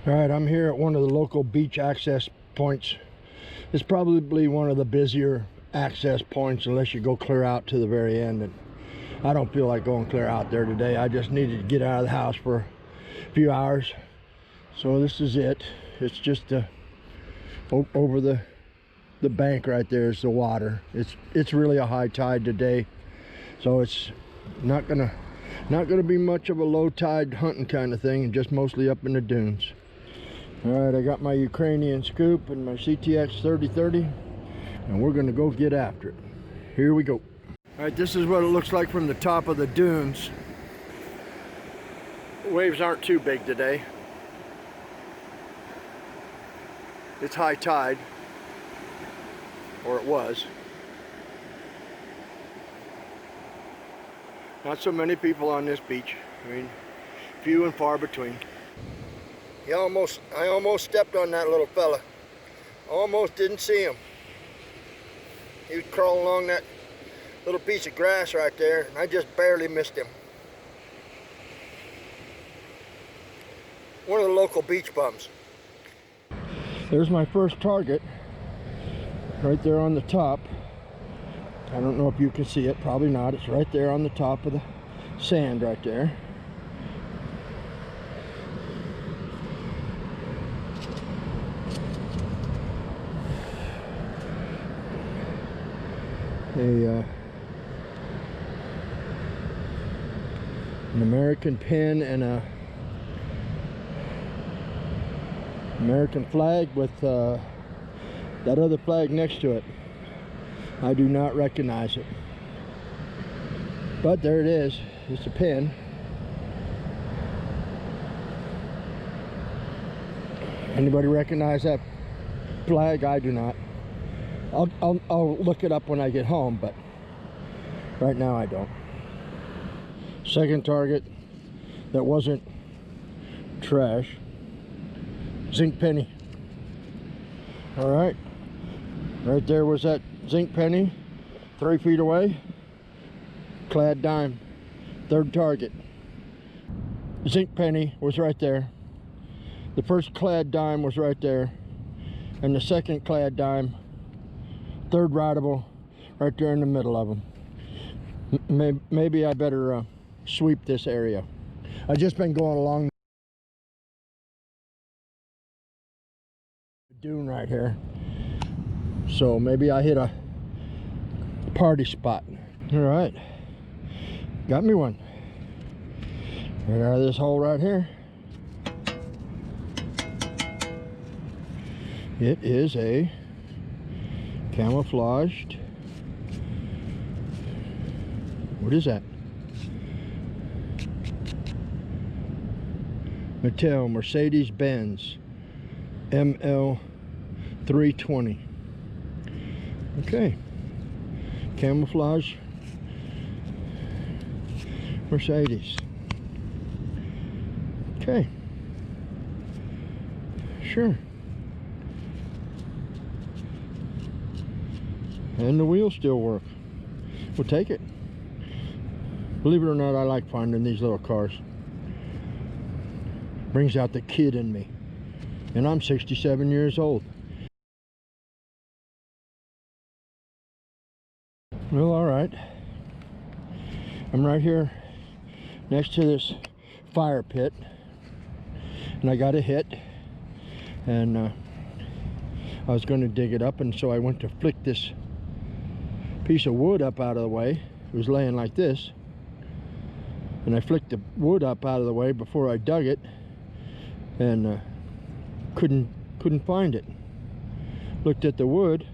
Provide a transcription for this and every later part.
All right, I'm here at one of the local beach access points. It's probably one of the busier access points unless you go clear out to the very end. And I don't feel like going clear out there today. I just needed to get out of the house for a few hours. So this is it. It's just over the bank right there is the water. It's really a high tide today. So it's not gonna be much of a low tide hunting kind of thing, just mostly up in the dunes. All right, I got my Ukrainian scoop and my CTX 3030, and we're gonna go get after it. Here we go. All right, this is what it looks like from the top of the dunes. The waves aren't too big today. It's high tide, or it was. Not so many people on this beach. I mean, few and far between. I almost stepped on that little fella. Almost didn't see him. He was crawling along that little piece of grass right there, and I just barely missed him. One of the local beach bums. There's my first target, right there on the top. I don't know if you can see it, probably not. It's right there on the top of the sand right there. An American pin and a American flag with that other flag next to it. I do not recognize it, but there it is. It's a pin. Anybody recognize that flag? I do not. I'll look it up when I get home, but right now I don't. Second target that wasn't trash. Zinc penny. All right, right there was that zinc penny, 3 feet away. Clad dime. Third target. Zinc penny was right there. The first clad dime was right there, and the second clad dime, third rideable, right there in the middle of them. Maybe I better sweep this area. I've just been going along the dune right here, so maybe I hit a party spot. All right, got me one right out of this hole right here. It is a camouflaged, what is that? Mattel Mercedes-Benz ML 320. Okay, camouflage Mercedes. Okay, sure. And the wheels still work. We'll take it. Believe it or not, I like finding these little cars. Brings out the kid in me. And I'm 67 years old. Well, all right. I'm right here next to this fire pit. And I got a hit. And I was going to dig it up, and so I went to flick this piece of wood up out of the way. It was laying like this, and I flicked the wood up out of the way before I dug it, and couldn't find it. Looked at the wood,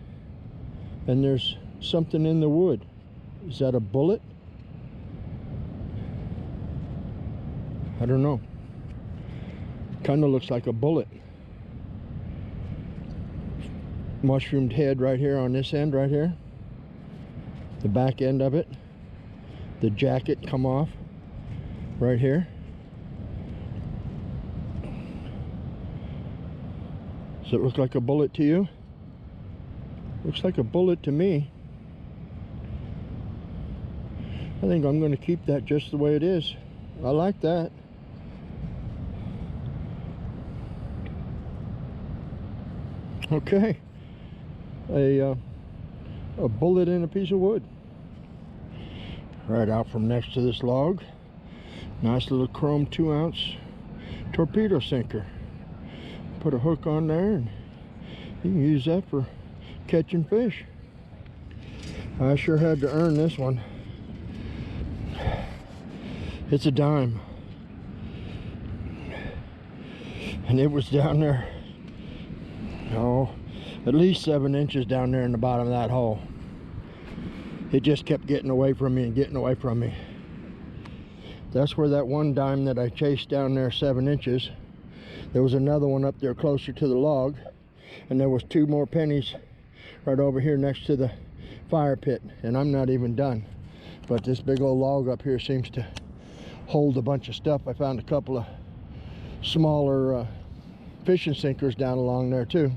and there's something in the wood. Is that a bullet? I don't know. Kind of looks like a bullet. Mushroomed head right here on this end right here. The back end of it, the jacket come off right here. Does it look like a bullet to you? Looks like a bullet to me. I think I'm going to keep that just the way it is. I like that. Okay, a bullet in a piece of wood. Right out from next to this log, nice little chrome 2-ounce torpedo sinker. Put a hook on there and you can use that for catching fish. I sure had to earn this one. It's a dime. And it was down there, oh, at least 7 inches down there in the bottom of that hole. It just kept getting away from me and getting away from me. That's where that one dime that I chased down there 7 inches, there was another one up there closer to the log, and there was 2 more pennies right over here next to the fire pit, and I'm not even done. But this big old log up here seems to hold a bunch of stuff. I found a couple of smaller fishing sinkers down along there too.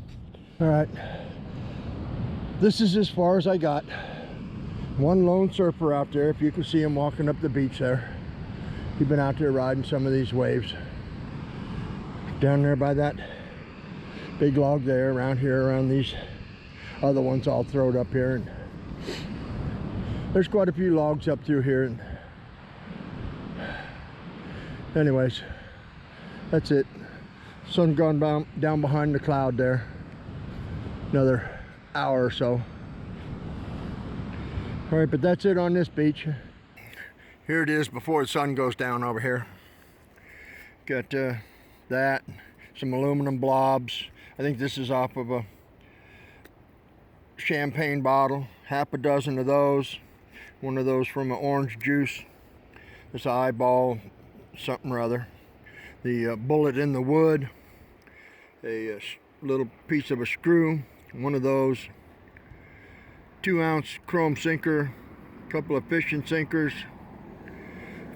All right, this is as far as I got. One lone surfer out there, if you can see him walking up the beach there. He's been out there riding some of these waves. Down there by that big log there, around here, around these other ones all thrown up here. And there's quite a few logs up through here. And anyways, that's it. Sun gone down behind the cloud there. Another hour or so. All right, but that's it on this beach. Here it is before the sun goes down over here. Got that, some aluminum blobs. I think this is off of a champagne bottle. Half a dozen of those. One of those from an orange juice. This eyeball, something or other. The bullet in the wood. A little piece of a screw. One of those. 2-ounce chrome sinker. A couple of fishing sinkers.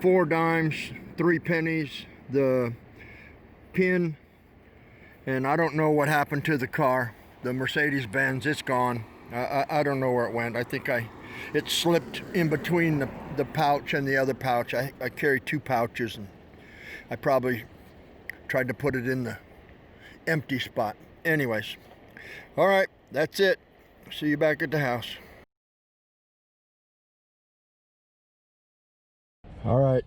4 dimes, 3 pennies, the pin, and I don't know what happened to the car, the Mercedes-Benz. It's gone. I don't know where it went. I think it slipped in between the pouch and the other pouch. I carry 2 pouches, and I probably tried to put it in the empty spot. Anyways, all right, that's it. See you back at the house. All right,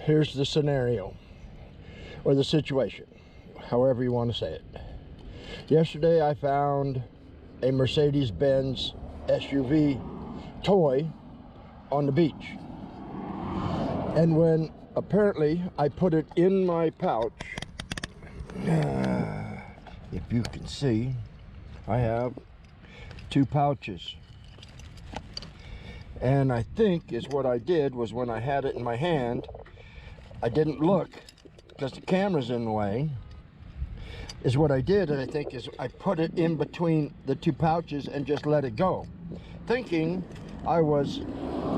here's the scenario, or the situation, however you want to say it. Yesterday I found a Mercedes-Benz SUV toy on the beach. And when apparently I put it in my pouch, if you can see, I have 2 pouches. And I think is what I did was when I had it in my hand, I didn't look because the camera's in the way. Is what I did, and I think is I put it in between the 2 pouches and just let it go, thinking I was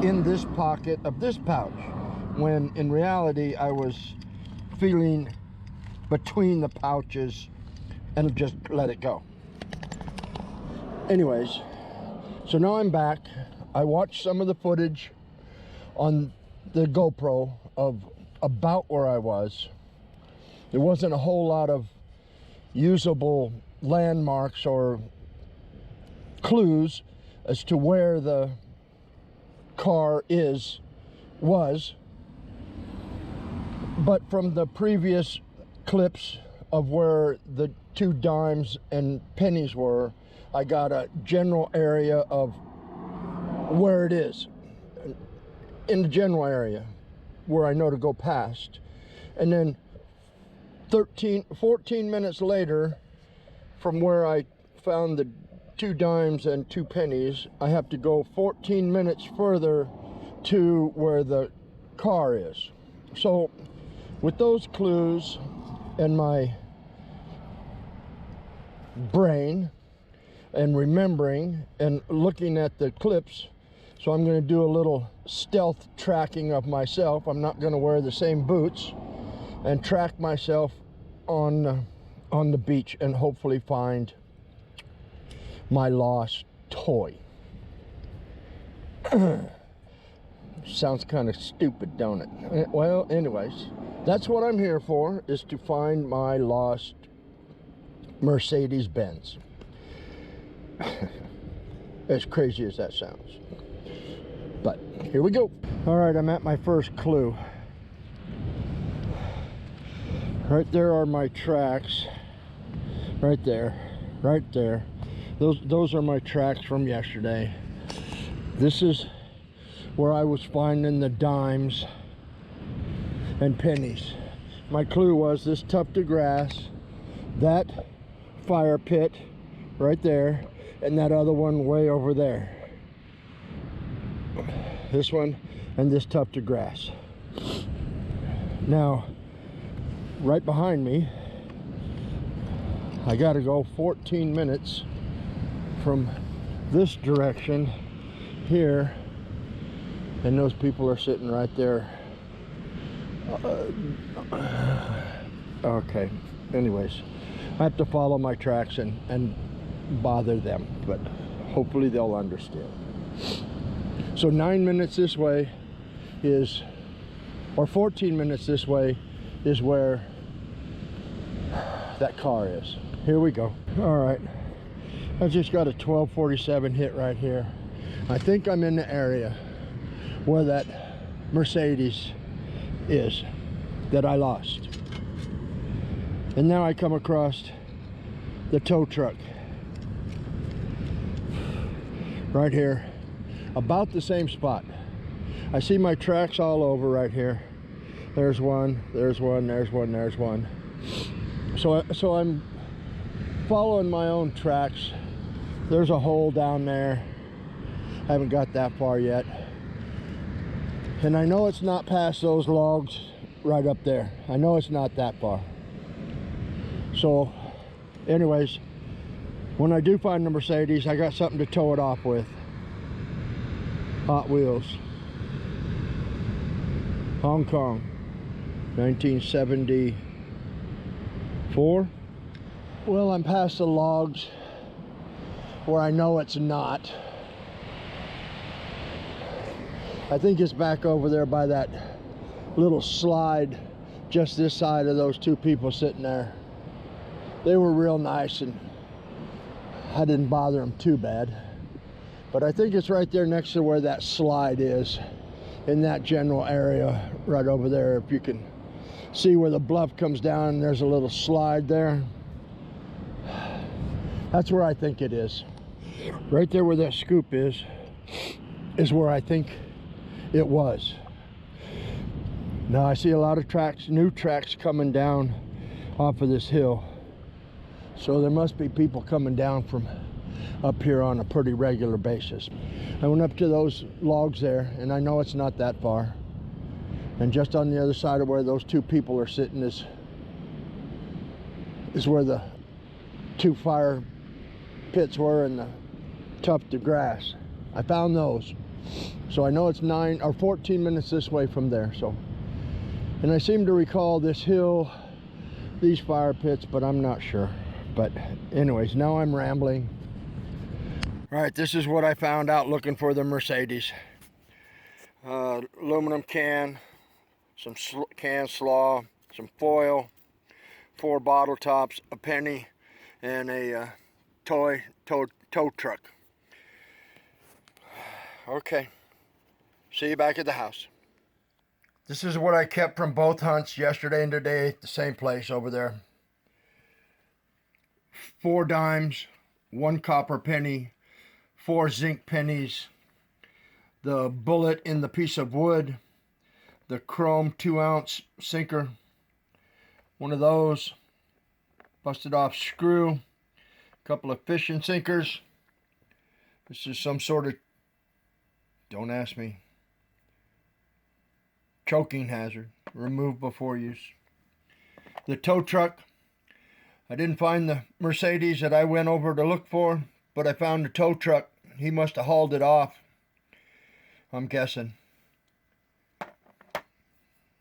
in this pocket of this pouch, when in reality I was feeling between the pouches and just let it go. Anyways, so now I'm back. I watched some of the footage on the GoPro of about where I was. There wasn't a whole lot of usable landmarks or clues as to where the car was, but from the previous clips of where the 2 dimes and pennies were, I got a general area of where it is, in the general area where I know to go past. And then 14 minutes later, from where I found the 2 dimes and 2 pennies, I have to go 14 minutes further to where the car is. So with those clues and my brain and remembering and looking at the clips, so I'm going to do a little stealth tracking of myself. I'm not going to wear the same boots, and track myself on the beach and hopefully find my lost toy. Sounds kind of stupid, don't it? Well, anyways, that's what I'm here for, is to find my lost Mercedes-Benz. As crazy as that sounds. But here we go. All right, I'm at my first clue. Right there are my tracks. Right there. Right there. Those are my tracks from yesterday. This is where I was finding the dimes and pennies. My clue was this tuft of grass, that fire pit right there, and that other one way over there. This one and this tuft of grass. Now, right behind me, I gotta go 14 minutes from this direction here, and those people are sitting right there. Okay, anyways, I have to follow my tracks and bother them, but hopefully they'll understand. So 9 minutes this way is, or 14 minutes this way is where that car is. Here we go. All right, I just got a 1247 hit right here. I think I'm in the area where that Mercedes is that I lost. And now I come across the tow truck right here, about the same spot. I see my tracks all over right here. There's one, there's one, there's one, there's one. So I'm following my own tracks. There's a hole down there. Haven't got that far yet. And I know it's not past those logs right up there. I know it's not that far. So anyways, when I do find the Mercedes, I got something to tow it off with. Hot Wheels. Hong Kong. 1974. Well, I'm past the logs where I know it's not. I think it's back over there by that little slide just this side of those two people sitting there. They were real nice and I didn't bother them too bad. But I think it's right there next to where that slide is, in that general area right over there. If you can see where the bluff comes down, there's a little slide there. That's where I think it is. Right there where that scoop is where I think it was. Now I see a lot of tracks, new tracks coming down off of this hill. So there must be people coming down from up here on a pretty regular basis. I went up to those logs there, and I know it's not that far. And just on the other side of where those two people are sitting is where the two fire pits were and the tuft of grass. I found those. So I know it's 9 or 14 minutes this way from there. So, and I seem to recall this hill, these fire pits, but I'm not sure. But anyways, now I'm rambling. All right, this is what I found out looking for the Mercedes. Aluminum can, some can slaw, some foil, 4 bottle tops, a penny, and a tow truck. Okay, see you back at the house. This is what I kept from both hunts yesterday and today at the same place over there. 4 dimes, 1 copper penny, 4 zinc pennies, the bullet in the piece of wood, the chrome 2-ounce sinker, one of those, busted off screw, a couple of fishing sinkers. This is some sort of, don't ask me, choking hazard, remove before use. The tow truck, I didn't find the Mercedes that I went over to look for, but I found the tow truck. He must have hauled it off, I'm guessing.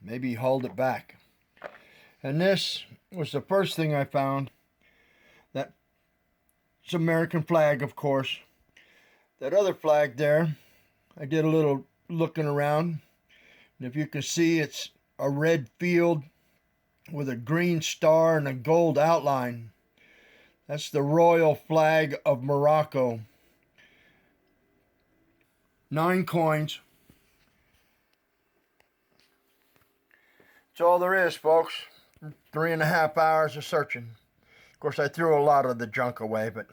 Maybe he hauled it back. And this was the first thing I found. That's American flag, of course. That other flag there, I did a little looking around. And if you can see, it's a red field with a green star and a gold outline. That's the royal flag of Morocco. 9 coins. That's all there is, folks. 3.5 hours of searching. Of course, I threw a lot of the junk away, but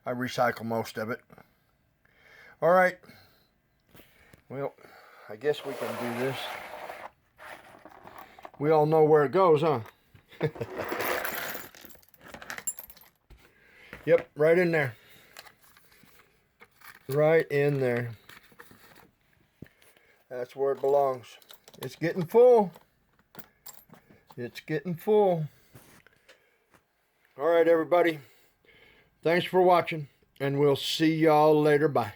I recycle most of it. All right. Well, I guess we can do this. We all know where it goes, huh? Yep, right in there. Right in there. That's where it belongs. It's getting full. It's getting full. All right, everybody. Thanks for watching, and we'll see y'all later. Bye.